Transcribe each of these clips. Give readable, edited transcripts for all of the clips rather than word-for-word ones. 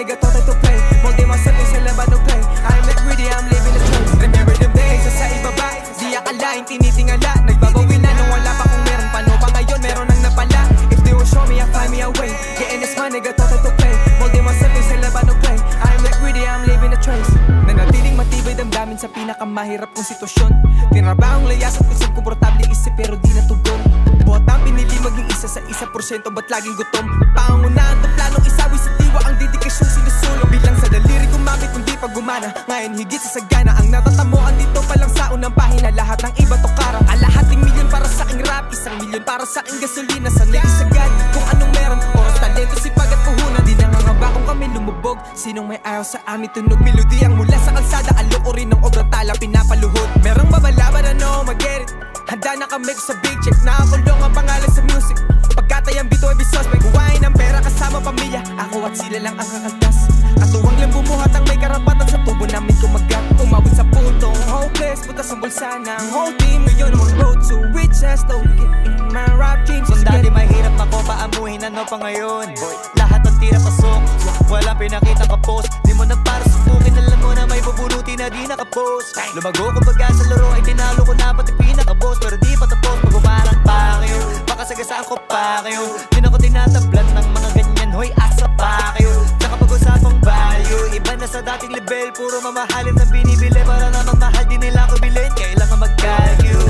nigga thought I to play. Molding myself in sa laban of play. I'm not greedy, I'm living the truth. Remember them days, sa ibaba, di akalain, tinitingala. Nagbabawi na nung wala pa kung meron. Paano pa ngayon, meron nang napala. If they will show me, I'll find me a way. Getting this money, nigga thought I to play. Molding myself in sa laban of play. I'm not greedy, I'm living the trace. Nanatiling matibay damdamin sa pinakamahirap kong sitwasyon. Tinrabahong layas at kusang komportable isip pero di natugon. Buhat ang pinili maging isa sa 1%, ba't laging gutom? Pangunahan to planong isawi sa diwa ang dedikasyong sinusulong. Bilang sa daliri gumamit kung di pa gumana. Ngayon higit sa sagana ang natatamuan dito pa lang sa unang pahina. Lahat ng iba to karang kalahating milyon para sa aking rap, 1 milyon para sa aking gasolina. Sanay isagad kung anong meron, oras, talento, sipag at puhunan. Di nangangamba kung kami lumubog. Sinong may ayaw sa amin tunog melodiyang mula sa kalsada. Aloko rin ng obrang tala pinapaluhod. Merong babalaban ano mag-get it. Handa na kami sa big check. Nakakulong ang pangalan sa music. Pagkatayang bito ay bisos. May kuwain ng pera kasama pamilya. Ako at sila lang ang kakaltas. Katuwang lang bumuhat ang may karapatan sa tubo namin kumagat. Umabot sa puntong hopeless. Putas ang bulsa ng whole team. Ngayon ang road to riches. Don't get in my rap dreams. Kung dati mahirap ako paamuhin, ano pa ngayon? Lahat ng tira pasok, walang pinakita ka post. Di mo na para subukin, alam mo na may bubunuti na di nakapost. Lumago kumbaga sa laro ay tinalo ko na pati pinaka-boss. Pero di pa tapos pag umarang pa kayo. Baka sagasaan ko pa kayo. Di na ko tinatablan ng mga ganyan. Hoy, asa pa kayo. Tsaka pag-usapang value, iba na sa dating level. Puro mamahalin na binibili para namang mahal din nila ko bilhin. Kailangan mag-value.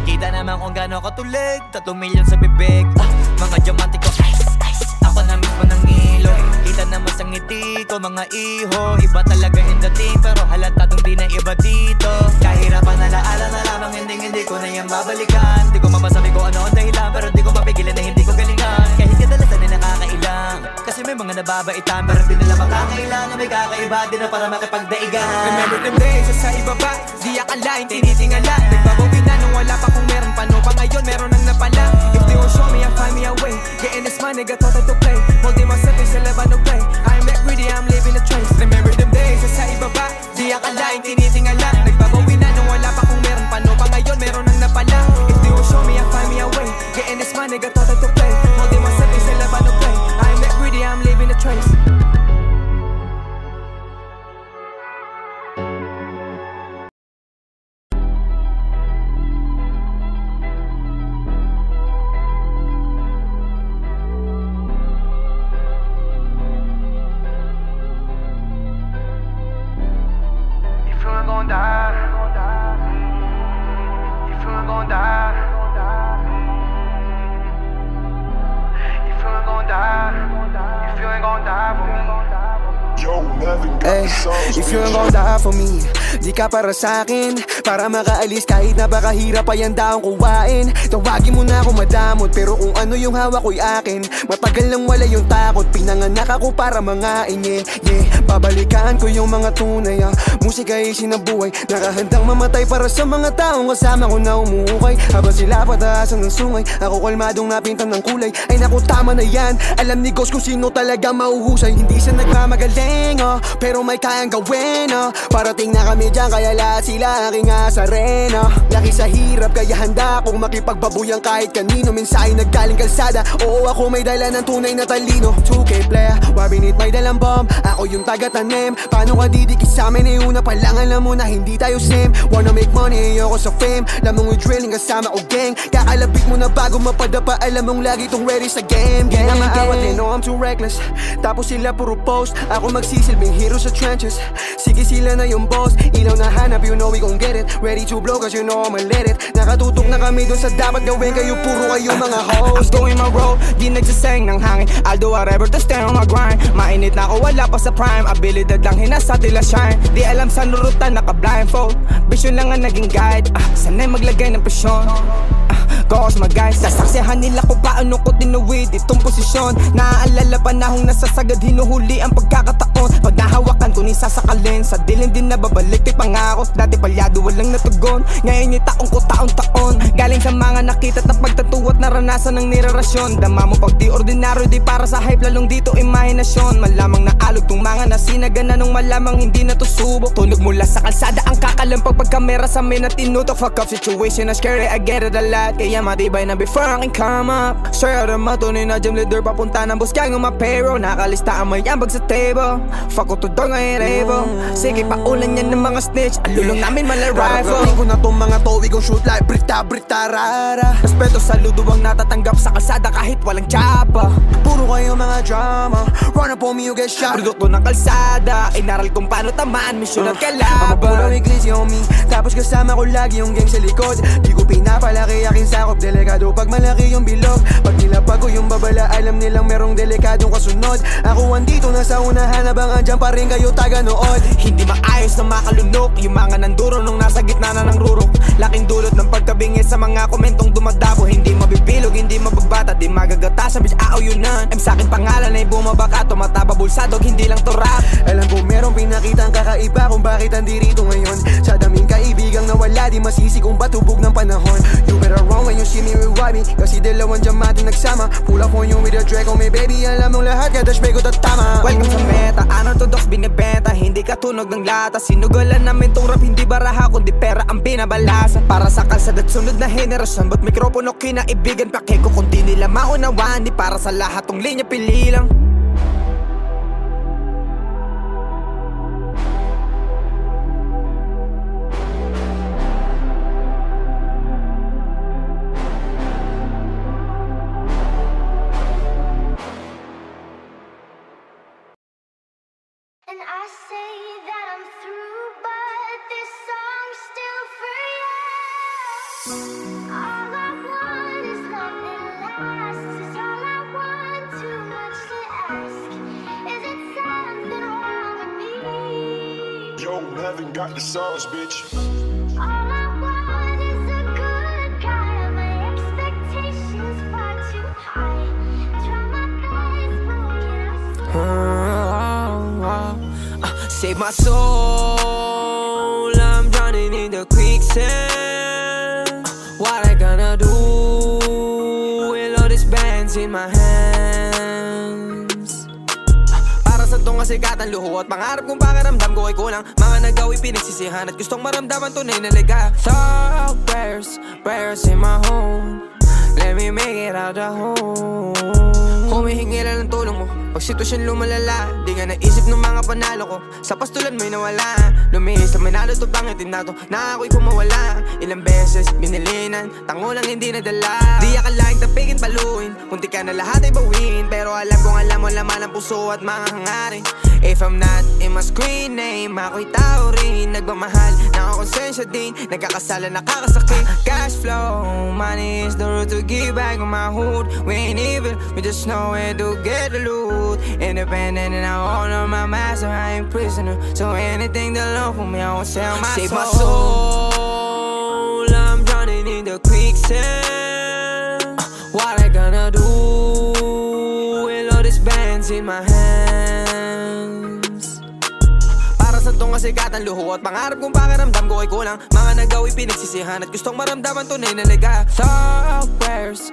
Kita naman kung gano'n katulig, 3 milyon sa bibig. Mga diamante ko, ice, ice. Ako na mismo ng ilo. Kita naman sa ngiti ko, mga iho. Iba talaga yung dating, pero halatadong di na iba dito. Kahirapan alaala na lamang, hindi ko na yan babalikan. Di ko mapasabi ko ano ang dahilan, pero di ko mapigilan na hindi ko galingan. Kahit kadalasan ay nakakailang, kasi may mga nababaitan, pero di nila makakailan na may kakaiba. Di na para makipagdaigan. Remember them days, sa ibaba, di akalain, tinitingala. Nagbabawi na nung wala pa kung meron. Paano pa ngayon, meron nang napala. If they will show me, I'll find me a way. Getting this money, nigga thought I to play. Molding myself in sa laban of play. I'm not greedy, I'm living the trace. Remember them days, sa ibaba, di akalain, tinitingala. Nagbabawi na nung wala pa kung meron. Paano pa ngayon, meron nang napala. If they will show me, I'll find me a way. Getting this money, nigga thought I to play. Molding myself in sa laban of play. I'm not greedy, I'm living the trace. If you ain't gon' die for me, di ka para sa'kin. Para makaalis kahit napakahirap pa yan daong kuwain. Tawagin mo na ako madamot, pero kung ano yung hawak ko'y akin. Matagal lang wala yung takot, pinanganak ako para mangain. Yeah, babalikan ko yung mga tunay. Musika ay sinabuhay, nakahandang mamatay para sa mga taong kasama ko na umuukay. Habang sila pataasan ng sungay, ako kalmadong napintan ng kulay. Ay naku, tama na yan, alam ni Ghost kung sino talaga mauhusay. Hindi siya nagmamagaling, pero may kayang gawin. Parating na kami dyan, kaya lahat sila aking asarena. Laki sa hirap, kaya handa akong makipagbabuyan kahit kanino. Mensahe naggaling kalsada, oo ako may dala ng tunay na talino. 2K playa, wabinit may dalang bomb, ako yung taga-tanim. Paano ka didikit sa amin, una pa lang alam mo na hindi tayo same. Wanna make money, ayoko sa fame. Lamang with drilling kasama ko gang. Kakalapit mo na bago mapadapa, alam mong lagi tong ready sa game. Di na maawat, they know I'm too reckless. Tapos sila puro post, ako magsisilbing hero sa trenches. Sige sila na yung boss, ilaw na hanap, you know we gon' get it. Ready to blow cause you know I'ma let it. Nakatutok na kami dun sa dapat gawin, kayo puro kayo mga hoes. I'm doing my role, di nagsasayang ng hangin. I'll do whatever to stay on my grind. Mainit na ako, wala pa sa prime. Abilidad lang hinasa tila shine. Di alam sa nurutan, naka-blindfold. Vision lang ang naging guide. Sanay maglagay ng presyon. Cause my guys, sasaksihan nila kung paano ko tinuwid itong posisyon. Naaalala panahong nasasagad, hinuhuli ang pagkakataon. Pag nahawakan ko ni sasakalin. Sa dilim din nababalik, di pangako. Dati palyado walang natugon, ngayon yung taong ko taon-taon. Galing sa mga nakita at pagtatuwa at naranasan ng nirarasyon. Dama mo pag di ordinaryo, di para sa hype, lalong dito imahinasyon. Malamang naalog tong mga nasinagan na nung malamang hindi na to subok. Tunog mula sa kalsada ang kakalampag pagkamera sa amin at tinutok. Fuck up situation na scary, I get it a lot. Kaya matibay na before I can come up. Sir, matunay na gym leader, papunta ng buskang ng mapero. Nakalista ang may ambag sa table. Fuck ko to door ngayon revo. Sige paulan yan ng mga snitch, alulong namin mala-rifle. Ko na tong mga towi kong shoot like Brita rara. Respeto saludo ang natatanggap sa kalsada kahit walang tsapa. Puro kayo mga drama, run up on me you get shot. Produkto ng kalsada, inaral kung paano tamaan, misyon at Puro kalaban. iglesia on me, tapos kasama ko lagi yung gang sa likod. Di ko pinapalaki aking sakop, delikado pag malaki yung bilog. Pag nilapag ko yung babala, alam nilang merong delikadong kasunod. Ako andito na sa unahan, habang andyan pa rin kayo taga-nood. Hindi maayos na makalunok yung mga nanduro nung nasa gitna na ng rurok. Laking dulot ng pagkabingit sa mga komentong dumadabo. Hindi mabibilog, hindi mabagbata, di magagatasan, bitch auyunan. M sa'kin pangalan ay bumabaka, tumataba bulsadog, hindi lang to rap. Alam ko merong pinakitang kakaiba kung bakit andirito ngayon. Sa daming kaibigang nawala, di masisi kung ba't hubog ng panahon. You better run when you see me rewind me, kasi dalawang diamante nagsama. Pull up on you with a Draco, may baby, alam nung lahat, kada shpay ko tatama. Welcome sa meta, unorthodox binibenta, hindi katunog ng lata. Sinugalan namin tong rap, hindi baraha kundi pera ang binabalasa. Para sa kalsada at sunod na henerasyon, ba't mikropono kinaibigan pakeko kung di nila maunawaan. Di para sa lahat tong linya pili lang. And I say that I'm through, but this song's still for you. All I want is love that lasts. Is all I want, too much to ask. Is it something wrong with me? Yo, haven't got the sauce, bitch. All I want is a good guy. My expectations far too high. Try my best, but what can I say? Save my soul, I'm drowning in the quicksand. What I gonna do with all these bands in my hands? Para sa tong kasikatan, luho at pangarap kong pakiramdam ko ay kulang. Mga nagawi pinagsisihan at gustong maramdaman tunay na liga. Thought prayers in my home. Let me make it out the home. Humihingi lang ng tulong mo pag sitwasyon lumalala. Di nga naisip ng mga panalo ko, sa pastulan mo'y nawala. Lumihis na manalo to pangitin na to, na ako'y kumawala. Ilang beses binilinan, tango lang hindi nadala. Di akalaing tapigin paluin, kunti ka na lahat ay bawin. Pero alam kong alam mo laman ang puso at mga hangarin. If I'm not in my screen name, ako'y tao rin. Nagmamahal, nakakonsensya din, nagkakasala, nakakasakit. Cash flow, money is the root to give back on my hood. We ain't evil, we just know where to get the loot. Independent and I honor my master, I ain't prisoner. So anything that love for me, I won't sell my soul. Save my soul, I'm drowning in the quicksand. What I gonna do with all these bands in my hands? Para sa tong kasikatan, luho at pangarap kong pakiramdam ko ay kulang. Mga nagawi pinagsisihan at gustong maramdaman tunay na liga. Thought prayers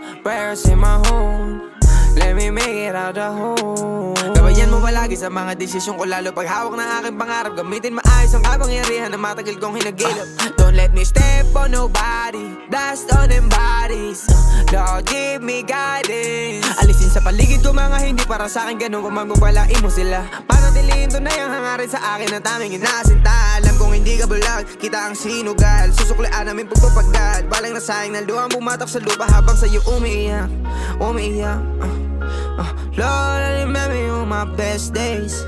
in my home. Let me make it out the home. Gabayan mo palagi sa mga desisyon ko, lalo pag hawak ng aking pangarap. Gamitin maayos ang kapangyarihan na matagal kong hinagilap. Don't let me step on nobody, blast on them bodies. Lord, give me guidance. Alisin sa paligid ko mga hindi para sa akin, ganun kung magbabalain mo sila. Panatilihin to na yung hangarin sa akin na tanging inasinta. Alam kong hindi ka bulag, kita ang sinugal. Susuklian namin pagpapagdad, balang nasayang na luhang bumatak sa lupa habang sa'yo umiiyak. Lord, I remember you on my best days.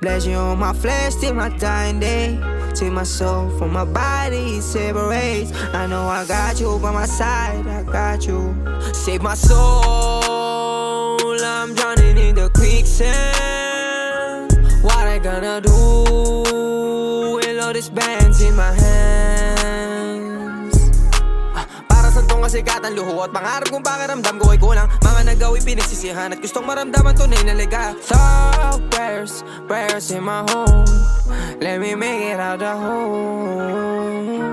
Bless you on my flesh till my dying day. Take my soul from my body, it separates. I know I got you by my side, I got you. Save my soul, I'm drowning in the quicksand. What I gonna do with all these bands in my hands? Para sa tong kasikatan, luho at pangarap kong pakiramdam ko ay kulang. Mga nagawi pinagsisihan at gustong maramdaman tunay na liga. Thought prayers in my home. Let me make it out the hole.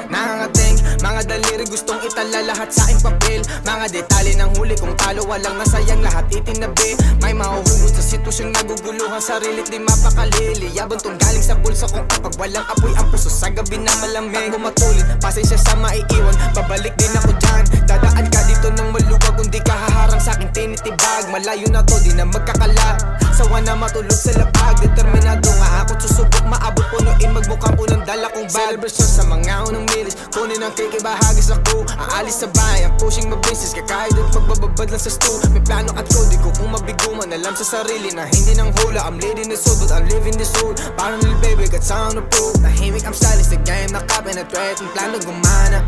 Nangangating, mga daliri gustong itala lahat sa aking papel. Mga detalye ng huli kong talo, walang nasayang lahat itinabi. May mahuhugot sa sitwasyong naguguluhan, sarilit di mapakalili. Yabang tong galing sa bulsa kong kapag walang apoy ang puso sa gabi na malamig. Kung matulid, pasensya sa maiiwan, babalik din ako dyan. Dadaan ka dito ng maluwag, kung di ka haharang sa aking tinitibag. Malayo na to, di na magkakala. Sawa na matulog sa lapag, determinado nga ako susubok, maabot punuin, magmukhang punang dala kong bag. Celebration sa mga unang milis, kunin ang cake, ibahagi sa crew. Aalis sa bahay, ang pushing mabisis, kakahid at magbababad lang sa stew. May plano at code, di ko kung mabiguman, alam sa sarili na hindi nang hula. I'm leading this soul, but I'm living this soul. Parang little baby, got sound of proof. Tahimik, I'm stylish, the game, nakapenetrate, ang plano gumana.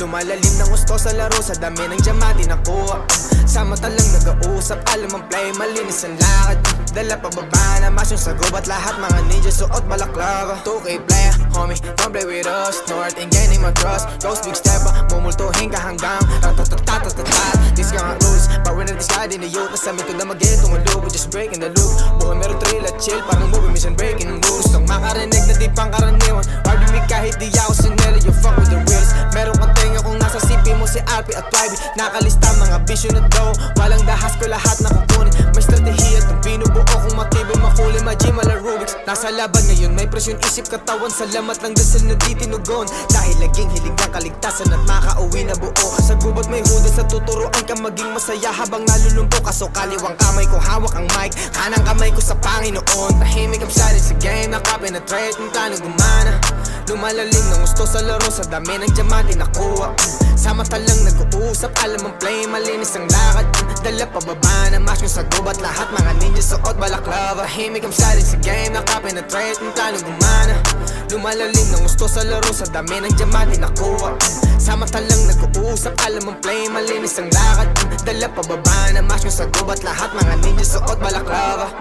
Lumalalim ng gusto sa laro, sa dami ng diamante nakuha. Sa mata lang nag-uusap, alam ang play, malinis ang lakad. Dala pababa na mas yung sagob at lahat mga ninja suot balaklava. 2K player, homie, don't play with us. North and gaining my trust. Ghost big stepper, mumultuhin ka hanggang ratatatatatatatat. These gang rules, but we're not discarding the youth. Nasa mito na mag-get, tumulog, we're just breaking the loop. Buhay meron thrill at chill, parang movie, mission breaking rules. Gustong makarinig na di pang karaniwan. Ride me kahit di ako sinela, you fuck with the reals. Meron kang tenga kung nasa CP mo si RP at YB. Nakalista mga bisyo na daw, walang dahas ko lahat na kukunin. May strategiya at binubuo kung matibay makulay, ma-gym ala Rubik's. Nasa laban ngayon, may presyon isip katawan. Salamat lang dasal na di tinugon, dahil laging hiling ng kaligtasan at makauwi na buo. Sa gubat may hudas sa tuturuan ka maging masaya habang nalulumpo ka. So kaliwang kamay ko hawak ang mic, kanang kamay ko sa Panginoon. Tahimik ang silent sa game, nakapenetrate, ang plano gumana. Lumalalim ng gusto sa laro, sa dami ng diamante nakuha. Sa mata lang nag-uusap, alam ang play, malinis ang lakad. Dala pababa na mas yung sa gubat, lahat mga ninja suot balaklava. Tahimik ang silent sa game, nakapenetrate, ang plano gumana. Lumalalim ng gusto sa laro, sa dami ng diamante nakuha. Sa mata lang nag-uusap, alam ang play, malinis ang lakad. Dala pababa na mas yung sa gubat, lahat mga ninja suot balaklava.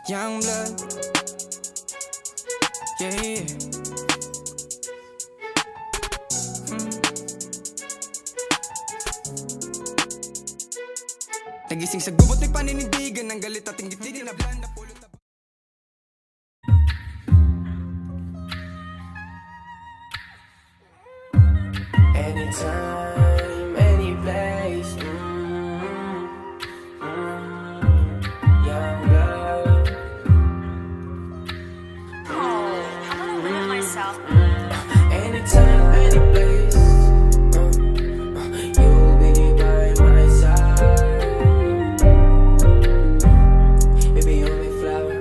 Young blood, yeah. Nagising sa gubot may paninindigan ng galit at tinggit-tigil na blanda pulot na. Anytime, any place. Young blood. Anytime, any place. You'll be by my side. Baby, you're my flower.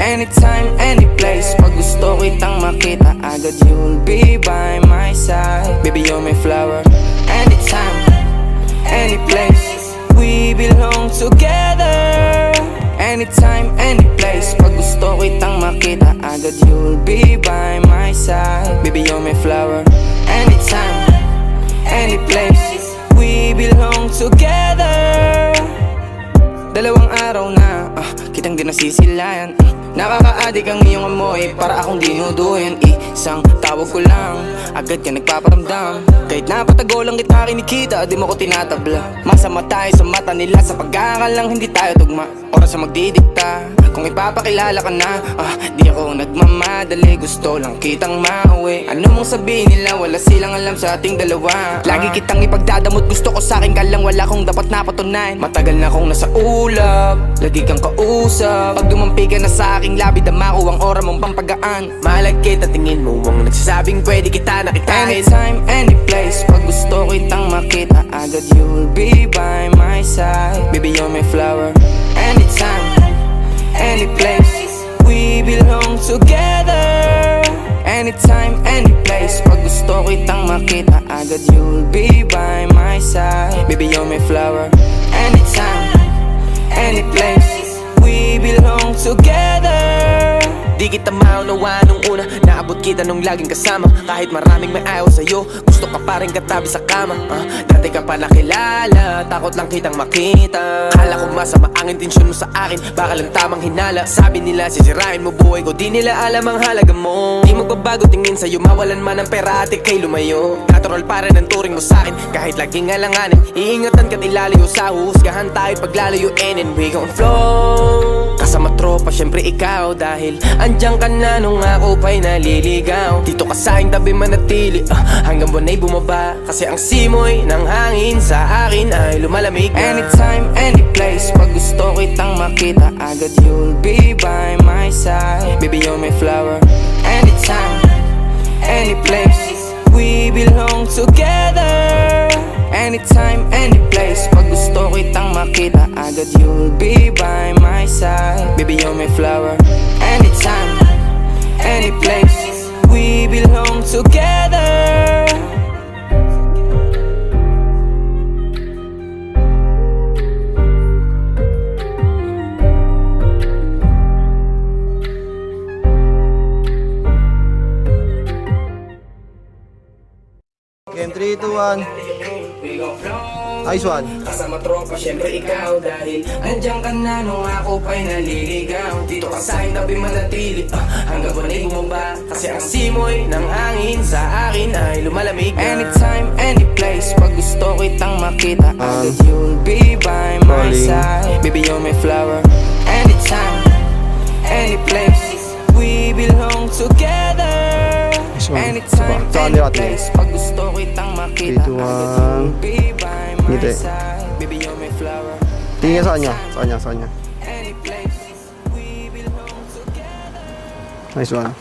Anytime, any place. Pag gusto kitang makita agad, you'll be by my side. Baby, you're my flower. Anytime, any place. We belong together. Anytime, any place. Pag gusto kitang makita agad, you'll be by my side. Baby, you're my flower. Anytime, any place. We belong together. Dalawang araw na kitang di nasisilayan. Nakaka-adik ang iyong amoy, para akong dinuduhin. Isang tawag ko lang, agad ka nagpaparamdam. Kahit napatago lang kita kinikita, di mo ko tinatabla. Masama tayo sa mata nila, sa pag-aaral lang hindi tayo tugma. Oras na magdidikta, kung ipapakilala ka na. Di ako nagmamadali, gusto lang kitang mauwi. Ano mong sabihin nila, wala silang alam sa ating dalawa. Lagi kitang ipagdadamot, gusto ko sa'kin ka lang, wala kong dapat napatunayan. Matagal na akong nasa ulap, lagi kang kausap. Pag dumampi ka na sa'king labi, dama ko ang ora mong pampagaan. Malag kita, tingin mo ang nagsasabing pwede kita nakitain. Anytime, any place. Pag gusto kitang makita agad, you'll be by my side. Baby, you're my flower. Anytime, any place. We together. Anytime, any place. Pag gusto kitang makita agad, you'll be by my side. Baby, you're my flower. Anytime, any place. We belong together. Di kita maunawa nung una, naabot kita nung laging kasama. Kahit maraming may ayaw sa'yo, gusto ka pa rin katabi sa kama. Dati ka pa nakilala, takot lang kitang makita. Kala ko masama ang intensyon mo sa akin, baka lang tamang hinala. Sabi nila sisirain mo buhay ko, di nila alam ang halaga mo. Di magbabago tingin sa'yo, mawalan man ang pera at ika'y lumayo. Natural pa rin ang turing mo sa'kin, kahit laging alanganin. Iingatan ka't ilalayo sa husgahan tayo paglalayuin. And we gon' flow kasama tropa, syempre ikaw. Dahil andiyan ka na nung ako pa'y naliligaw. Dito ka sa'king tabi manatili, hanggang buwan ay bumaba. Kasi ang simoy ng hangin sa akin ay lumalamig na. Anytime, any place. Pag gusto kitang makita agad, you'll be by my side. Baby, you're my flower. Anytime, any place. We belong together. Anytime, any place. Pag gusto kitang makita agad, you'll be by my side. Baby, you're my flower. Anytime, any place. We belong together. Game 3, 2, 1. Nice one. Kasama tropa, syempre ikaw. Dahil andyan ka na nung ako pa'y naliligaw. Dito ka sa'kin tabi manatili, hanggang buwan ay bumaba. Kasi ang simoy ng hangin sa akin ay lumalamig na. Anytime, any place. Pag gusto kitang makita agad, you'll be by my side. Baby, you're my flower. Anytime, any place. We belong together. Anytime, any place. Pag gusto kitang makita agad, you'll be by my side. Baby, you're my flower. Tingin sa kanya, sa kanya, sa kanya. Any place. We belong together. Nice one.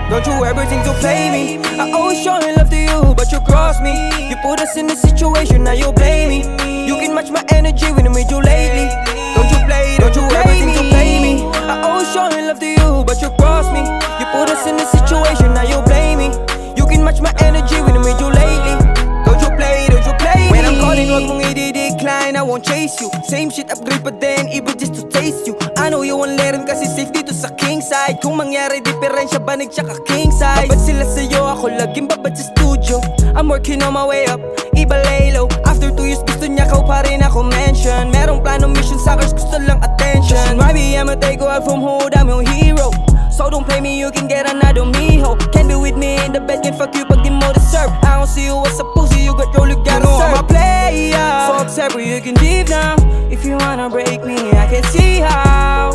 Don't you ever think to play me? I always showing love to you, but you cross me. You put us in a situation, now you blame me. You can match my energy when I'm with you lately. Don't you ever think to play me? I always showing love to you, but you cross me. You put us in a situation, now you blame me. You can match my energy when I'm with you lately. Don't you play me? When I'm calling, wag mong i-decline, I won't chase you. Same shit, upgrade pa din, iba just to taste you. I know you won't let him kasi safe dito sa king side. Kung mangyari diferensya, banig siya ka king size. Babad sila sa'yo, ako laging babad sa studio. I'm working on my way up, iba lay low. After 2 years, gusto niya ko pa rin ako mention. Merong planong mission, suckers, gusto lang attention. Maybe I'ma take you out from hood, I'm your hero. So don't play me, you can get another mijo. Can't be with me in the bed, can fuck you pag di mo deserve. I don't see you as a pussy, you got roll, you gotta serve. I'm a player, fuck separate, you can leave now. If you wanna break me, I can see how.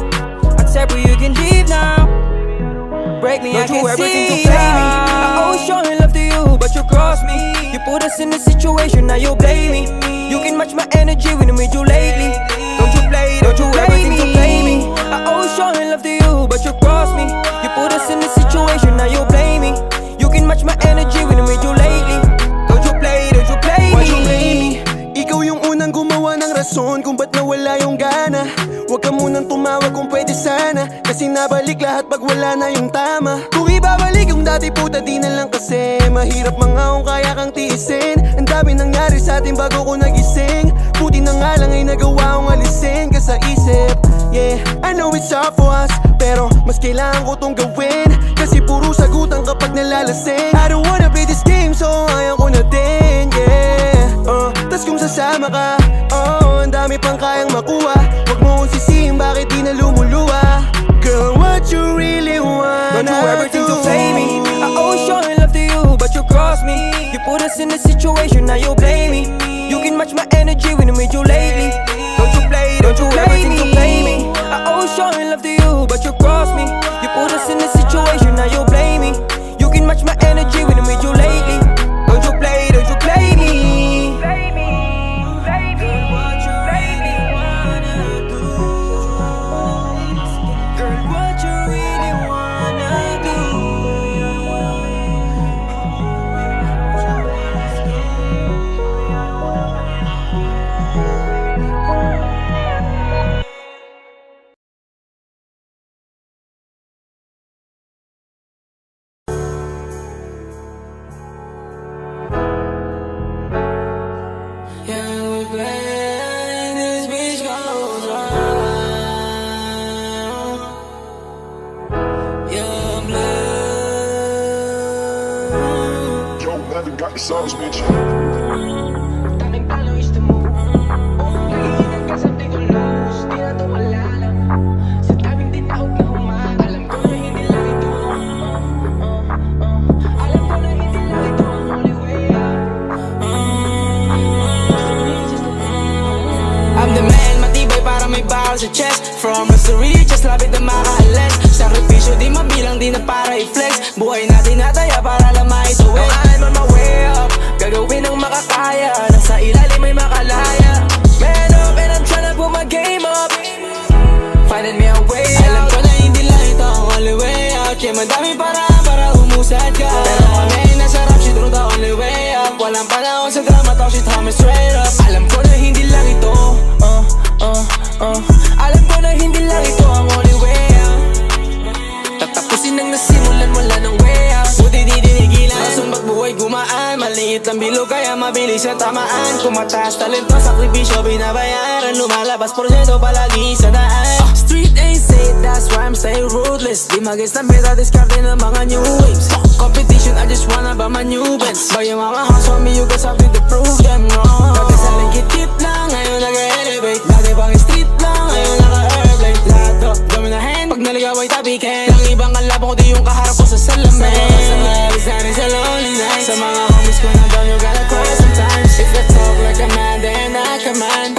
Accept you can leave now. Break me, I can see how. I always showing love to you, but you cross me. You put us in a situation, now you blame me. You can match my energy when I'm with you lately. Don't you ever think to play me? I always showing love to you, but you cross me. You put us in a situation, now you blame me. You can match my energy when I'm with you lately. Don't you play me? Why'd you blame me? Ikaw yung unang gumawa ng rason kung ba't nawala yung gana. Huwag ka munang tumawag kung pwede sana, kasi nabalik lahat pag wala na yung tama. Kung ibabalik yung dati puta di na lang kasi mahirap mga kung kaya kang tiisin. Ang dami nangyari sa atin bago ko nagising. Puti na nga lang ay nagawa kong alisin ka sa isip. Yeah, I know it's hard for us, pero mas kailangan ko tong gawin. Kasi puro sagutan kapag nalalasing. I don't wanna play this game so ayaw ko na din, yeah. Tas kung sasama ka, ang dami pang kayang makuha. Huwag mo kong sisihin bakit di na lumuluwa. Girl, what you really want? Don't you ever think to play me? I always showing love to you, but you cross me. You put us in a situation, now you blame me. You can match my energy when I'm with you lately. Don't you ever think to play me? I always showing love to you, but you cross me. You put us in a situation, now you blame me. You can match my energy when I'm with you lately. Don't you play me? got the sauce, bitch. Tanging plano is to move. Naiinag ka sa tingol lose. Di na to wala lang. Sa daming dinaog na humaan. Alam ko na hindi lang ito. Alam ko na hindi lang ito ang only way out. I'm the man, matibay para may bakal sa chest. From us to riches, lapit na makaalis. Sakripisyo di mabilang, di na para i-flex. Buhay natin nataya para lang maituwi. I'm on my way up, gagawin ang makakaya. Nasa ilalim may makalaya. Man up and I'm tryna put my game up. Finding me a way out. Alam ko na hindi lang ito ang only way out. Kaya madami para humusad ka. Pero kami nasarap, shit through the only way up. Walang panahon sa drama, talk shit, tell me straight up. Alam ko na hindi lang ito alam ko na hindi lang ito ang only way out. Tatapusin ang nasimulan, wala ng way out. Buti di dinigilan, sumbat buhay gumaan. Maliit lang bilog kaya mabilis ang tamaan. Kung mataas talento, sakripisyo binabayaran. Lumalabas porsyento palagi sa daan. Street ain't safe, that's why I'm staying ruthless. Di mag-guess na beta, discarte ng mga new waves. Competition, I just wanna buy my new Benz. Buy your mama house for me, you got something to prove them wrong. Dati sa lingkit lang, ngayon nag-elevate. Dati pang street lang, ngayon naka-airplane. Lahat to, dami na hand, pag naligaw ay tabikin. Ang ibang kalaban ko, di yung kaharap ko sa salamin. Sa mga labis natin sa lonely nights. Sa mga homies ko na down, you gotta cry sometimes. If I talk like a man, then I command.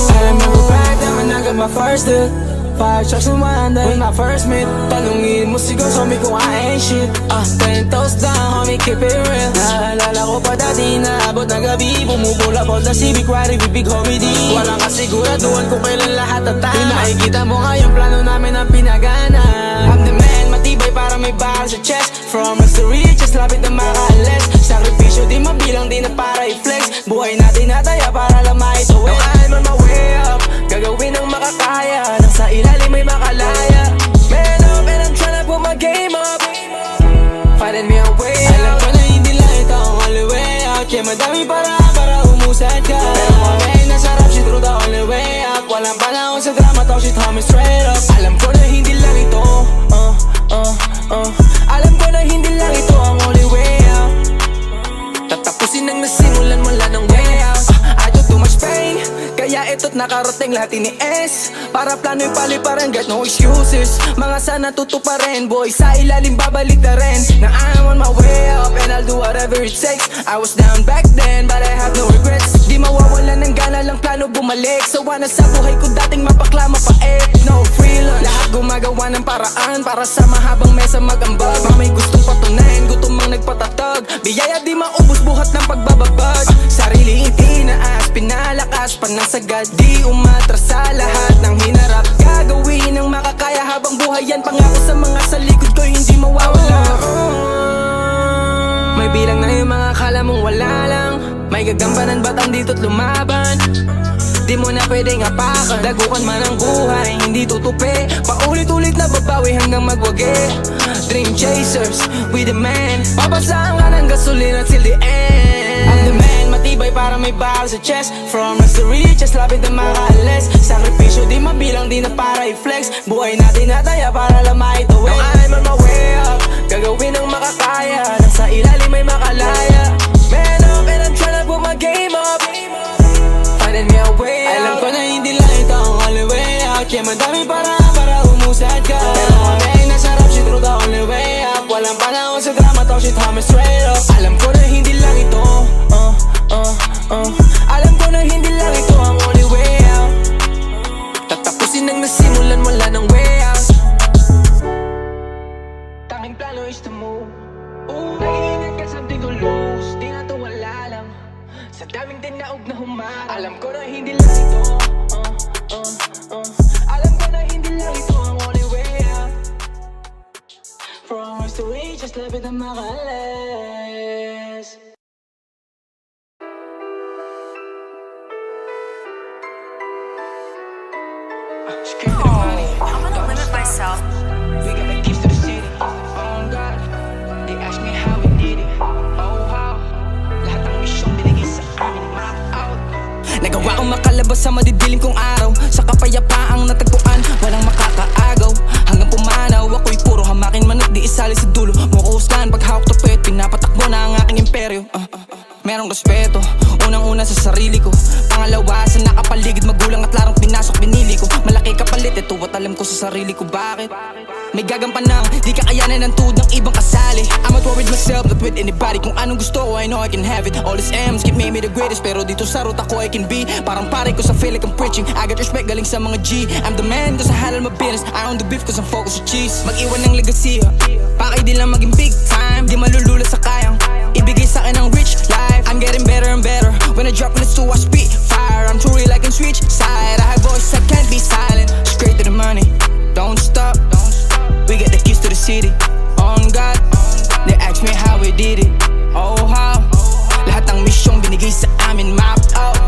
I remember back then when I got my first hit. 5 shots in one day, when I first meet. Tanungin mo si Ghost, homie, kung I ain't shit. 10 toes down, homie, keep it real. Naalala ko pa dati, naabot na gabi. Bumubula po na Civic, riding with big homie D. Walang kasiguraduhan kung kailan lahat tatama. Nakikita mo nga yung plano namin ang pinagana. I'm the man, matibay para may bakal sa chest. From us to riches, lapit na makaalis. Sakripisyo di mabilang, di na para i-flex. Buhay natin nataya para lang maituwi. I'm on my way up, gagawin ang makakaya. Nasa ilalim may makalaya. Man up and I'm tryna put my game up. Finding me a way out. Alam ko na hindi lang ito ang only way out. Kaya madami para humusad ka. Pero kami nasarap, shit through the only way out. Walang panahon sa drama, talk shit, tell me straight up. Alam ko na hindi lang ito alam ko na hindi lang ito ang only way out. Tatapusin ang nasimulan, wala ng way out. I do too much pain, kaya ito't nakarating lahat ni S. Para plano'y paliparan, got no excuses. Mga sana tutuparin, boy, sa ilalim babalik na rin. Na I'm on my way up and I'll do whatever it takes. I was down back then, but I have no regrets. Di mawawalan ng gana lang plano bumalik. Sawa na sa buhay ko dating mapakla, mapait. No freelance, lahat gumagawa ng paraan para sa mahabang mesa magambag. Mga may gustong patunayan, gutom ang nagpatatag. Biyaya di maubos buhat ng pagbababag. Sariling itinaas, pinalakas, panasagad. Di umatras sa lahat ng hinarap. Gagawin ang makakaya habang buhay yan. Pangako sa mga sa likod ko hindi mawawala. May bilang na yung mga akala mong wala lang. May gagambanan ba't andito't lumaban? Di mo na pwedeng apakan. Dagukan man ang buhay, hindi tutupi. Paulit-ulit na babawi hanggang magwagi. Dream chasers, we the man. Papasahan ka ng gasolina till the end. I'm the man, matibay para may bakal sa chest. From us to riches, lapit na makaalis. Sakripisyo di mabilang, di na para i-flex. Buhay natin nataya para lang maituwi. I'm on my way up, gagawin ang makakaya. Nasa ilalim may makalaya. Man up and I'm tryna put my game up. Finding me a way out. Alam ko na hindi lang ito ang only way out. Kaya madami para humusad ka. Pero kami nasarap, shit through the only way out. Walang panahon sa drama, talk shit, tell me straight up. Alam ko na hindi lang ito alam ko na hindi lang ito ang only way out. Tatapusin ang nasimulan, wala ng way out. Tanging plano is to move. Naiinag ka sa tingol lose. Di na to wala lang. Sa daming dinaog na humarap. Alam ko na hindi lang ito alam ko na hindi lang ito ang only way out. From us to riches, lapit na makaalis. I'm gonna limit myself. We got the keys to the city. Oh God, they ask me how we did it. Oh how, lahat ng misyon binigay sa amin, map out. Nagawa ko taong makalabas sa madidilim kong araw. Sa kapayapaang natagpuan, walang makakaagaw. Hanggang pumanaw, ako'y puro hamakin manok, di isali sa dulo. Mukuhusgan pag hawak to pet, pinapatakbo na ang aking imperyo. Merong respeto, unang-una sa sarili ko. Pangalawa sa nakapaligid, magulang at larang pinasok, binili ko. Malaki kapalit, ito at alam ko sa sarili ko bakit. May gagampanang, di kakayanan ng tuhod ng ibang kasali. I'm at war with myself, not with anybody. Kung anong gusto ko, I know I can have it. All these M's keep me the greatest, pero dito sa ruta ko I can be. Parang pare ko sa feel like I'm preaching. I got respect galing sa mga G. I'm the man, cause I handle my business. I own the beef cause I'm focused sa cheese. Mag-iwan ng legacy, pakay di lang maging big time. Di malulula sa kayang ibigay sa akin ng rich life. I'm getting better and better. When I drop in the store, I spit fire. I'm too real, I can switch side. I have voice, I can't be silent. Straight to the money, don't stop. We get the keys to the city. On God, they ask me how we did it. Oh how, lahat ng misyong binigay sa amin mapped out.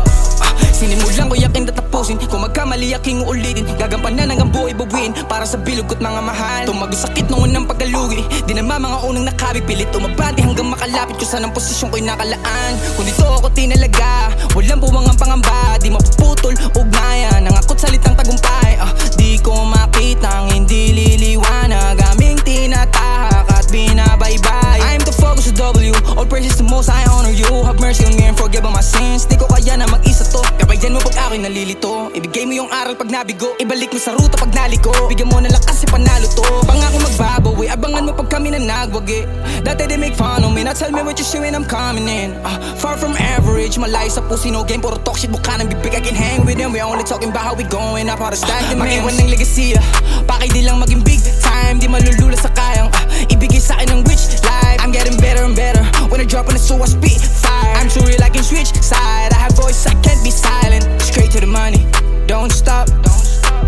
Sinimulan ko yaking tatapusin. Kung magkamali aking uulitin. Gagampanan hanggang buhay babuin. Para sa bilog at mga mahal. Tumagos sakit noon ng pagkalugi. Di naman mga unang nakabig. Pilit umabati hanggang makalapit. Kung saan ang posisyon ko'y nakalaan. Kung dito ako tinalaga, walang buwang ang pangamba. Di mapuputol, ugnayan. Nangakot salitang tagumpay. Di ko makita ang hindi liliwanag. Aming tinatahak at binabaybay. I'm the focus of W. All praises the most, I honor you. Have mercy on me and forgive all my sins. Di ko kaya na mag-isa to. Kabayan mo pag ako'y nalilito. Ibigay mo yung aral pag nabigo. Ibalik mo sa ruta pag naliko. Bigyan mo na lakas si panalo to. Pangako magbabawi. Abangan mo pag kami na nagwagi. Dati they make fun of me. Now tell me what you see when I'm coming in. Far from average. Malayo sa pusi, no game. Puro talk shit. Mukha ng bibig. I can hang with them. We only talking about how we going up. How to stack the man. Mag-iwan ng legacy. Pakay di lang maging big time. Di malulula sa kayang ibigay sa akin ng rich life. I'm getting better and better. When I drop on the so I spit fire. I'm too real, I can switch side. I have voice, I can't be silent. Straight to the money, don't stop.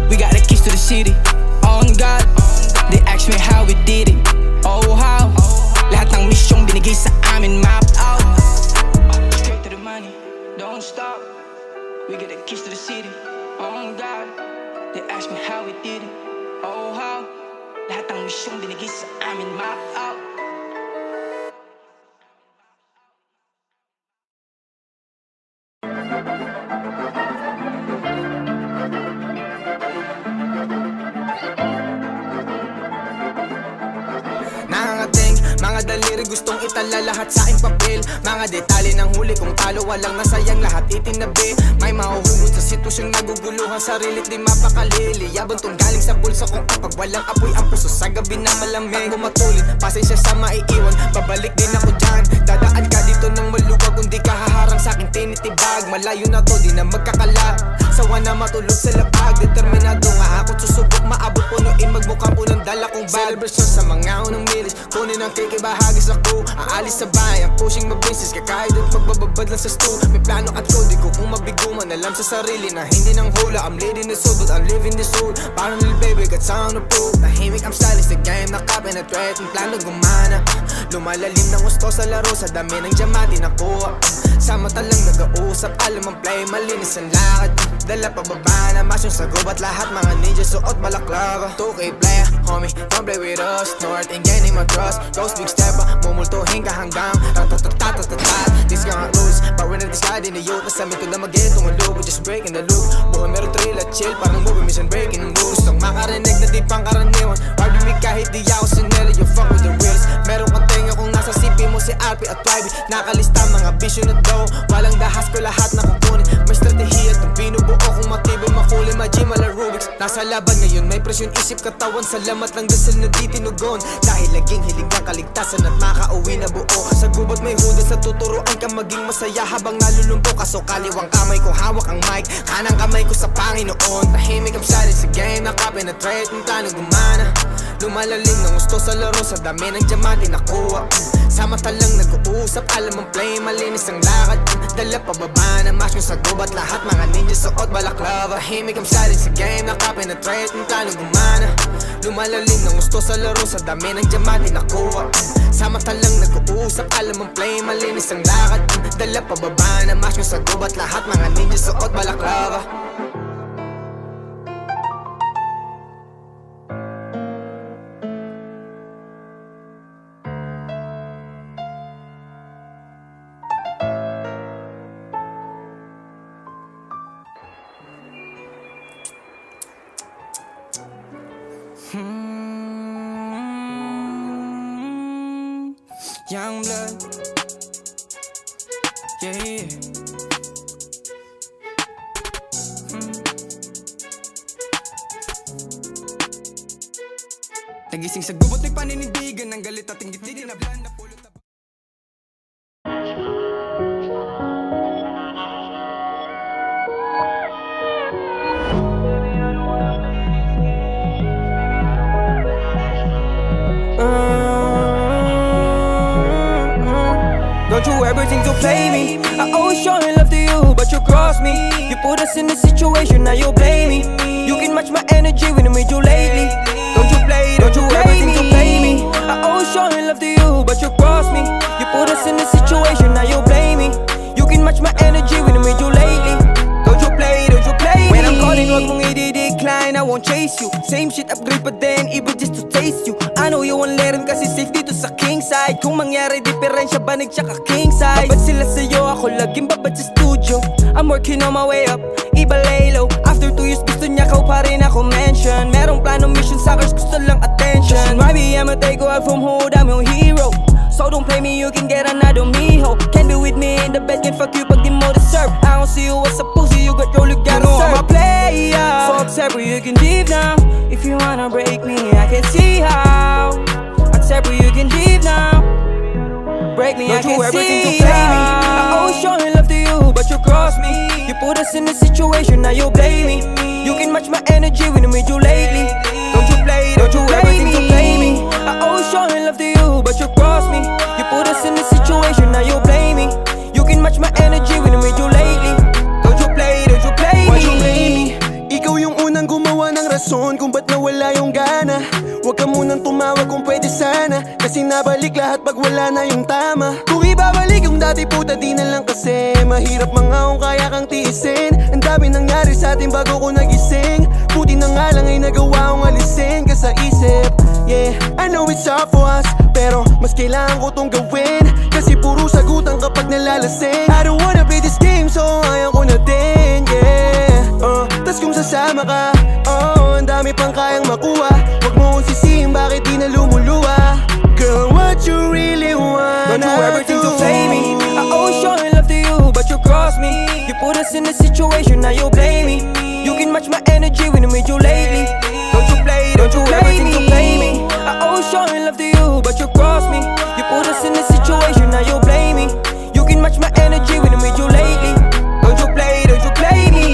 We got the keys to the city. On God, they ask me how we did it. Oh how, lahat ng misyong binigay sa amin mapped out. Straight to the money, don't stop. We got the keys to the city. On God, they ask me how we did it. Oh how, lahat ng misyong binigay sa amin mapped out. Mga daliri gustong itala lahat sa aking papel. Mga detalye ng huli kong talo, walang nasayang lahat itinabi. May mahuhugot sa sitwasyong naguguluhan, sarilit di mapakalili. Yabang tong galing sa bulsa kong kapag walang apoy ang puso sa gabi na malamig. Ako matulid, pasensya sa maiiwan, babalik din ako dyan. Dadaan ka dito ng maluwag, kung di ka haharang sa akin tinitibag. Malayo na to, di na magkakala. Sawa na matulog sa lapag. Determinado nga ako, susubok maabot, punuin magmukhang punang dala kong bag. Celebration sa mga unang milis, kunin ang cake, ibahagi sa crew. Aalis sa bahay, ang pushing mag-business, kakahit at magbababad lang sa stool. May plano at code, di ko kung mabiguman. Alam sa sarili na hindi nang hula. I'm leading the soul, but I'm living the soul. Parang little baby, got sound of proof. Tahimik, I'm styling sa game, nakapenetrate. Ang plano gumana, lumalalim ng gusto sa laro. Sa dami ng diamante nakuha, sa mata lang nag-uusap. Alam ang play, malinis ang lakad. Dala pababa na mas yung sagob at lahat mga ninja suot balaklava. 2K player, homie, don't play with us. North and gaining my trust. Ghost big stepper, mumultuhin ka hanggang ratatatatatatatat. These nga rules, power na discard in the youth. Nasamin ko na mag-get tumulog, we're just breaking the loop. Buhay meron thrill at chill, parang movie mission breaking the rules. Gustong makarinig na di pang karaniwan. Ride with me kahit di ako sinela, you fuck with the reals. Meron kang tenga kung nasa CP mo si RP at YB. Nakalista mga bisyo na daw, walang dahas ko lahat na kukunin. May strategiya at binubuo kung matibay makulay, ma-gym ala Rubik's. Nasa laban ngayon, may presyon isip katawan. Salamat lang dasal na di tinugon. Dahil laging hilig ang kaligtasan at makauwi na buo. Sa gubat may hudas sa tuturuan ka maging masaya habang nalulumpo ka. So kaliwang kamay ko hawak ang mic, kanang kamay ko sa Panginoon. Tahimik ang silent sa game, nakapenetrate ng plano gumana. Lumalalim ng gusto sa laro, sa dami ng diamante nakuha. Sa mata lang nag-uusap, alam ang play, malinis ang lakad. Dala pababa na mas yung sa gubat, lahat mga ninja suot balaklava. Tahimik ang silent sa game, nakapenetrate ng plano gumana. Lumalalim ng gusto sa laro, sa dami ng diamante nakuha. Sa mata lang nag-uusap, alam ang play, malinis ang lakad. Dala pababa na mas yung sa gubat, lahat mga ninja suot balaklava. Young blood. Yeah. Nagising sa gubot may paninindigan ng galit at inggit-inggit na blan na pulot na... Don't you ever think to play me? I always showing love to you, but you cross me. You put us in this situation, now you blame me. You can match my energy when I made you lately. Don't you ever think to play me? I always showing love to you, but you cross me. You put us in this situation, now you blame me. You can match my energy when I made you lately. Don't you play me? When I'm calling, wag mong i-decline, I won't chase you. Same shit, upgrade pa din, iba just to taste you. I know you won't let him kasi safe dito sa king side. Kung mangyari diferensya, banig siya ka king side. Babad sila sa'yo, ako laging babad sa studio. I'm working on my way up, iba lay low. After 2 years, gusto niya ko pa rin ako mention. Merong planong mission, suckers, gusto lang attention. Maybe I'ma take you out from hood, I'm your hero. So don't play me, you can get another mijo. Can't be with me in the bed, can fuck you pag di mo deserve. I don't see you as a pussy, you got role, you gotta serve. I'm a player, fuck separate, you can leave now. If you wanna break me, I can see how. Accept you can leave now. Break me, I can see how. I always showing love to you, but you cross me. You put us in this situation, now you blame me. You can match my energy when I made you lately. Don't you ever think to play me? I always showing love to you, but you cross me. You put us in this situation, now you blame me. You can match my energy when I made you lately. Don't you play me? Ikaw yung unang gumawa ng rason kung ba't nawala yung gana. Huwag ka munang tumawag kung pwede sana, kasi nabalik lahat pag wala na yung tama. Kung ibabalik yung dati puta di na lang kasi mahirap mga kung kaya kang tiisin. Ang dami nangyari sa atin bago ko nagising. Puti na nga lang ay nagawa kong alisin ka sa isip. Yeah, I know it's hard for us, pero mas kailangan ko tong gawin, kasi puro sagutan kapag nalalasing. I don't wanna play this game so ayaw ko na din, yeah. Tas kung sasama ka, ang dami pang kayang makuha. Huwag mo kong sisihin bakit di na lumuluwa. Girl, what you really wanna do? Don't you ever think to play me? I always showing love to you, but you cross me. You put us in a situation, now you blame me. You can match my energy when I made you lately. Don't you ever think to play me? I always showing love to you, but you cross me. You put us in a situation, now you blame me. You can match my energy when I made you lately. Don't you play me?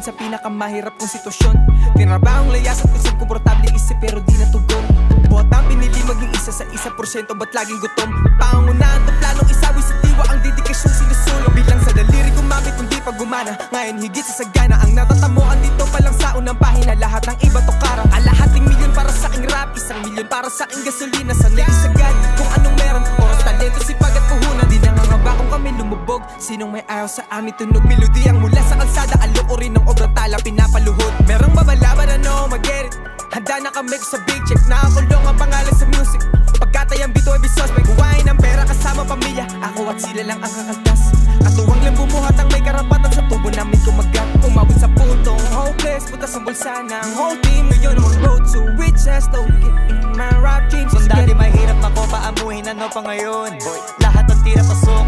sa pinakamahirap kong sitwasyon. Tinrabahong layas at kusang komportable isip pero di natugon. Buhat ang pinili maging isa sa 1%, ba't laging gutom? Pangunahan to planong isawi sa diwa ang dedikasyon sinusulong. Bilang sa daliri gumamit kung di pa gumana, ngayon higit sa sagana. Ang natatamuan dito pa lang sa unang pahina, lahat ng iba to karang. Kalahating milyon para sa aking rap, 1 milyon para sa aking gasolina. Sanay isagad kung anong meron, oras, talento, sipag at puhunan. Di nangangamba kung kami lumubog, sinong may ayaw sa amin tunog. Melodiyang mula sa kalsada, aloko rin ng obrang tala pinapaluhod. Merong babalaban, ano, mag-get it. Handa na kami sa big check, nakakulong ang pangalan sa music. Pagkatayang bito ay bisos, may kuwain ng pera kasama pamilya. Ako at sila lang ang kakaltas. Katuwang lang bumuhat ang may karapatan sa tubo namin kumagat. Umabot sa puntong hopeless, Mas putas ang bulsa ng whole team. Ngayon ang road to riches, though we get in my rap dreams. Kung dati mahirap makopaamuhin, ano pa ngayon? Lahat ng tira pasok,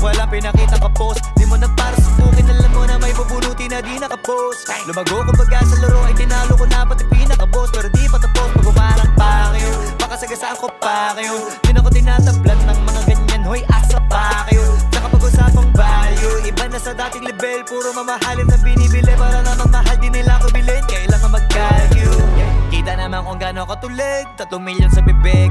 walang pinakita ka post. Di mo na para subukin, alam mo na may bubunuti na di nakapost. Lumago kumbaga sa laro ay tinalo ko na pati pinaka-boss. Pero di pa tapos pag umarang pa kayo, baka sagasaan ko pa kayo. Di na ko tinatablan ng mga ganyan, hoy asa pa kayo. Tsaka pag-usapang value, iba na sa dating level. Puro mamahalin na binibili para naman mahal din nila ko bilhin. Kailangan mag-value, kita naman kung gano'n katulig, 3 milyon sa bibig.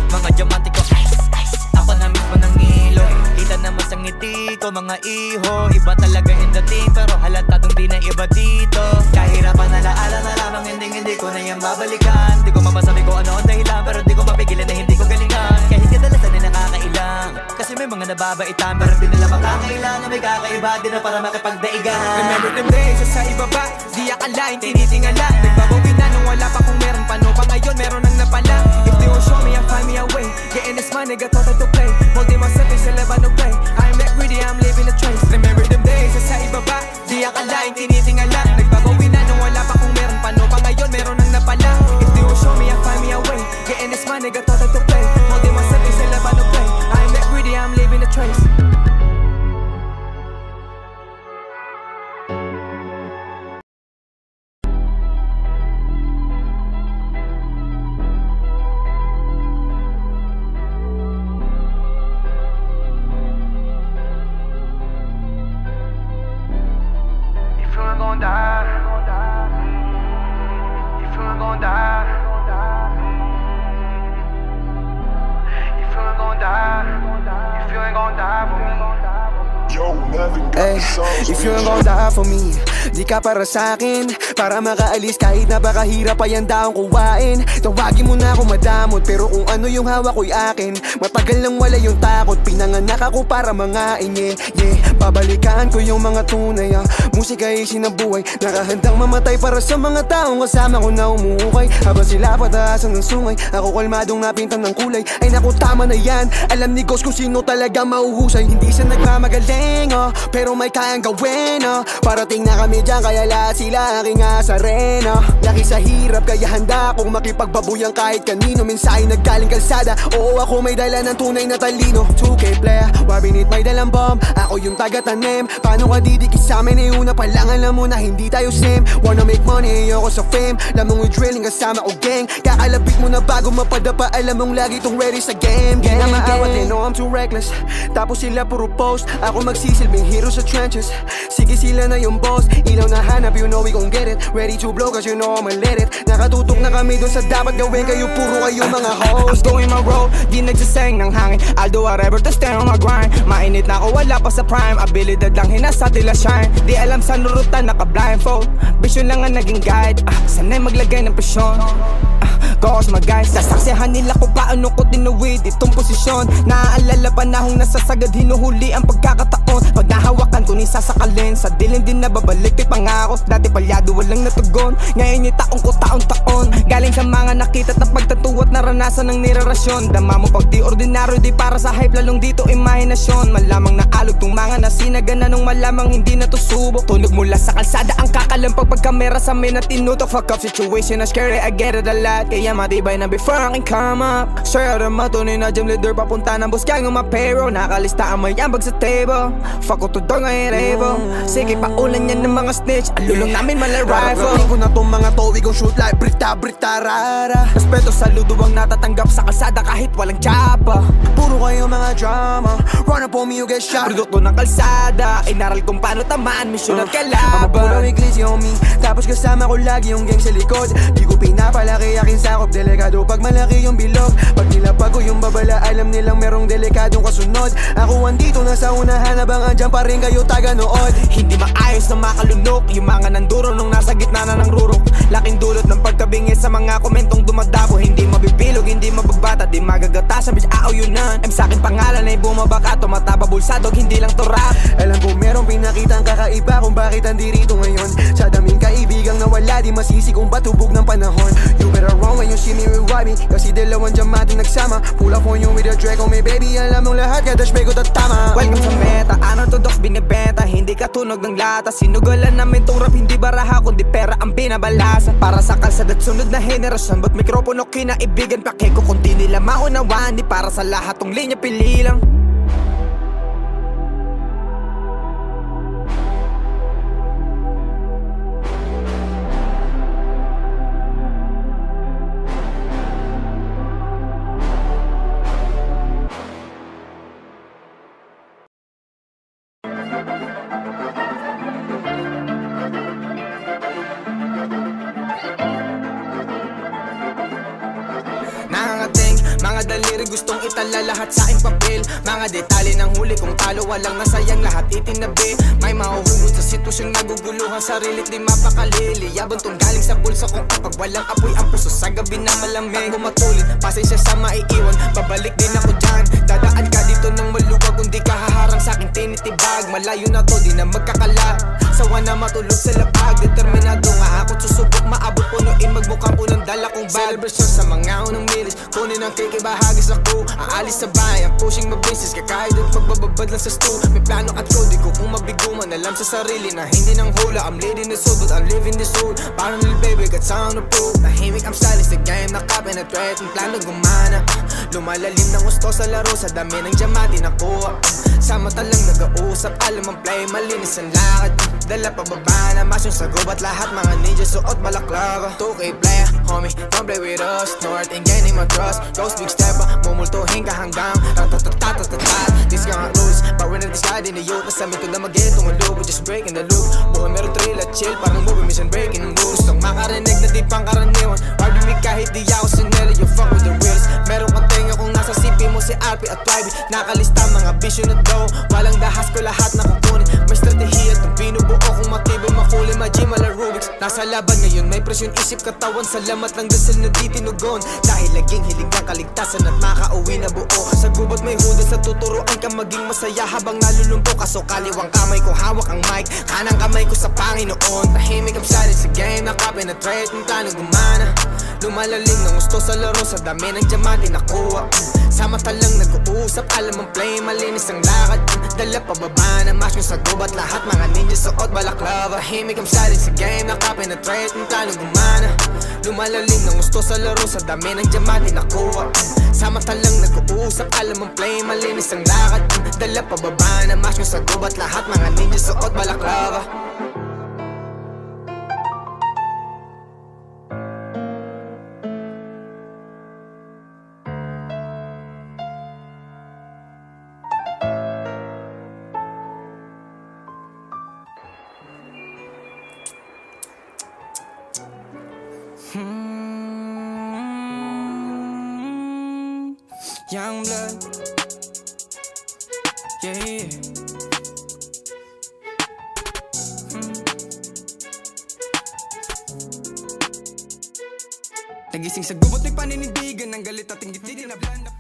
Mga diamante ko, ice, ice. Ako na mismo ng ilo. Kita naman sa ngiti ko, mga iho. Iba talaga yung dating, pero halatadong di na iba dito. Kahirapan na laala na lamang, hindi ko na yan babalikan. Di ko mapasabi ko ano ang dahilan, pero di ko mapigilan na hindi ko galingan. Kahit kadalasan ay nakakailang, kasi may mga nababaitan, pero di nila makakailan na may kakaiba. Di na para makipagdaigan. Remember them days, sa ibaba, di akalain, tinitingala. Nagbabawi na nung wala pa kung meron pa, no pa ngayon meron nang napala. If they won't show me, I'll find me a way. Getting this money, got taught to play. Holding myself in Celeban no play. I'm not greedy, I'm living a trace. Remember them days, sa ibaba, di akalain, tinitingala. Nagbabawi na nung wala pa kung meron pa, no pa ngayon meron nang napala. If they won't show me, I'll find me a way. Getting this money, got taught to play. Holding myself in Celeban no play. I'm not greedy, I'm living a trace. If you ain't gon' die for me, di ka para sa'kin. Para makaalis kahit na baka hirap pa yan daong kuwain. Tawagin mo na ako madamot, pero kung ano yung hawak ko'y akin. Matagal lang wala yung takot, pinanganak ako para mangain. Yeah, babalikan ko yung mga tunay. Musika ay sinabuhay, nakahandang mamatay para sa mga taong kasama ko na umuukay. Habang sila pataasan ng sungay, ako kalmadong napintan ng kulay. Ay naku, tama na yan, alam ni Ghost kung sino talaga mauhusay. Hindi siya nagmamagaling, pero may kayang gawin, parating na kami dyan, kaya lahat sila aking asarena. Laki sa hirap, kaya handa akong makipagbabuyan kahit kanino. Mensahe naggaling kalsada, oo ako may dala ng tunay na talino. 2K playa, wabinit may dalang bomb, ako yung taga-tanim. Paano ka didikit sa amin, una pa lang alam mo na hindi tayo same. Wanna make money, ayoko sa fame. Lamang with drilling kasama ko gang. Kakalapit mo na bago mapadapa, alam mong lagi tong ready sa game. Di na maawat, they know I'm too reckless. Tapos sila puro post, ako magsisilbing hero sa trenches. Sige sila na yung boss, ilaw na hanap, you know we gon' get it. Ready to blow cause you know I'ma let it. Nakatutok na kami dun sa dapat gawin, kayo puro kayo mga host. I'm doing my role, di nagsasayang ng hangin. I'll do whatever to stay on my grind. Mainit na ako, wala pa sa prime. Abilidad lang hinasa tila shine. Di alam sa nurutan, naka-blindfold. Vision lang ang naging guide. Sanay maglagay ng presyon. Cause my guys, sasaksihan nila kung paano ko tinuwid itong posisyon. Naaalala panahong nasasagad, hinuhuli ang pagkakataon. Pag nahawakan ko ni sasakalin, sa dilim din nababalik. Kay pangako, dati palyado walang natugon. Ngayon yung taong ko taon-taon. Galing sa mga nakita at pagtatuwa at naranasan ng nirarasyon. Dama mo pag di ordinaryo, di para sa hype, lalong dito imahinasyon. Malamang naalog tong mga nasinagana nung malamang hindi na to subok. Tunog mula sa kalsada ang kakalampag pagkamera sa amin at tinutok. Fuck up situation na scary, I get it a lot. Kaya matibay na before I can come up. Sir, ada matunay na gym leader, papunta ng boss kaya ng mapayroll. Nakalista ang may ambag sa table. Fuck ko to door ngayon able. Sige paulan yan ng mga snitch, alulong namin mala rifle. Karating ko na tong mga to, we gon' shoot like brita rara. Respeto sa ludo ang natatanggap sa kalsada kahit walang tsapa. Puro kayo mga drama, run up on me you get shot. Produkto ng kalsada, inaral kung paano tamaan, misyon at Mga puro kalaban. iglesia on me, tapos kasama ko lagi yung gang sa likod. Di ko pinapalaki aking sakop, delikado pag malaki yung bilog. Pag nilapag ko yung babala, alam nilang merong delikadong kasunod. Ako andito na sa unahan, habang andyan pa rin kayo taga-nood. Hindi maayos na makalunok yung mga nanduro nung nasa gitna na ng rurok. Laking dulot ng pagkabingi sa mga komentong dumadabo. Hindi mabibilog, hindi mabagbata, di magagatasan, bitch aaw yun na. Sa'kin pangalan ay bumabaka, tumataba bulsadog, hindi lang to rap. Alam ko merong pinakitang kakaiba kung bakit andirito ngayon. Sa daming kaibigang nawala, di masisi kung ba't hubog ng panahon. You better run when you see me rewind me, kasi dalawang diamante nagsama. Pull up on you with a Draco, may baby, alam mong lahat, kada shpay ko tatama. Welcome sa meta, unorthodox binibenta, hindi katunog ng lata. Sinugalan namin tong rap, hindi baraha kundi pera ang binabalasa para sa kalsad at sunod na henerasyon. Ba't mikropono kinaibigan pakeko kung di nila maunawaan? Di para sa lahat tong linya pili lang. Mga daliri gustong itala lahat sa aking papel. Mga detalye ng huli kong talo, walang nasayang lahat itinabi. May mahuhugot sa sitwasyong naguguluhan, sarilit di mapakalili. Yabang tong galing sa bulsa kong kapag walang apoy ang puso sa gabi na malamig. Ako matulid, pasensya sa maiiwan, babalik din ako dyan. Dadaan ka dito ng maluwag, kung di ka haharang sa aking tinitibag. Malayo na to, di na magkakala. Sawa na matulog sa lapag, determinado nga ako susubok, maabot punuin, magmukhang punang dala kong bag. Celebration sa mga unang milis, kunin ang cake, ibahagi sa crew. Aalis sa bayan, pushing mag-business, kakahit at magbababad lang sa stew. May plano at code, di ko kung mabiguman, alam sa sarili na hindi nang hula. I'm leading the soul, but I'm living the soul. Parang little baby, got sound of proof. Tahimik, I'm stylish, the game, nakapenetrate, ang plano gumana. Lumalalim ng gusto sa laro, sa dami ng diamante nakuha. Sa mata lang nag-uusap, alam ang play, malinis ang lakad. Dala pababa na mas yung sagob at lahat mga ninja suot balaklava. 2K player, homie, don't play with us. North and gaining my trust. Ghost big stepper, mumultuhin ka hanggang ratatatatatatatat. These gang rules, power na discard in the youth. Nasa mito na mag-get, tumulo, we're just breaking the loop. Buhay meron thrill at chill, parang movie, mission breaking the rules. Gustong makarinig na di pang karaniwan. Ride with me kahit di ako sinela, you fuck with the reals. Meron kang tenga kung nasa CP mo si RP at YB. Nakalista mga bisyo na daw, walang dahas ko lahat na kukunin. May strategiya at binubuo kung matibay makulay, ma-gym ala Rubik's. Nasa laban ngayon, may presyon isip katawan. Salamat lang dasal na di tinugon. Dahil laging hiling ang kaligtasan at makauwi na buo. Sa gubat may hudas sa tuturuan ka maging masaya habang nalulumpo ka. So kaliwang kamay ko hawak ang mic, kanang kamay ko sa Panginoon. Tahimik ang silent sa game, nakapenetrate, ang plano gumana. Lumalalim ng gusto sa laro, sa dami ng diamante nakuha. Sa mata lang nag-uusap, alam ang play, malinis ang lakad. Dala pababa na mas yung sa gubat, lahat mga ninja suot balaklava. Tahimik ang silent sa game, nakapenetrate, ang plano gumana. Lumalalim ng gusto sa laro, sa dami ng diamante nakuha. Sa mata lang nag-uusap, alam ang play, malinis ang lakad. Dala pababa na mas yung sa gubat, lahat mga ninja suot balaklava. Young blood, yeah. Nagising sa gubot, may paninindigan ng galit at inggit, di na blanda.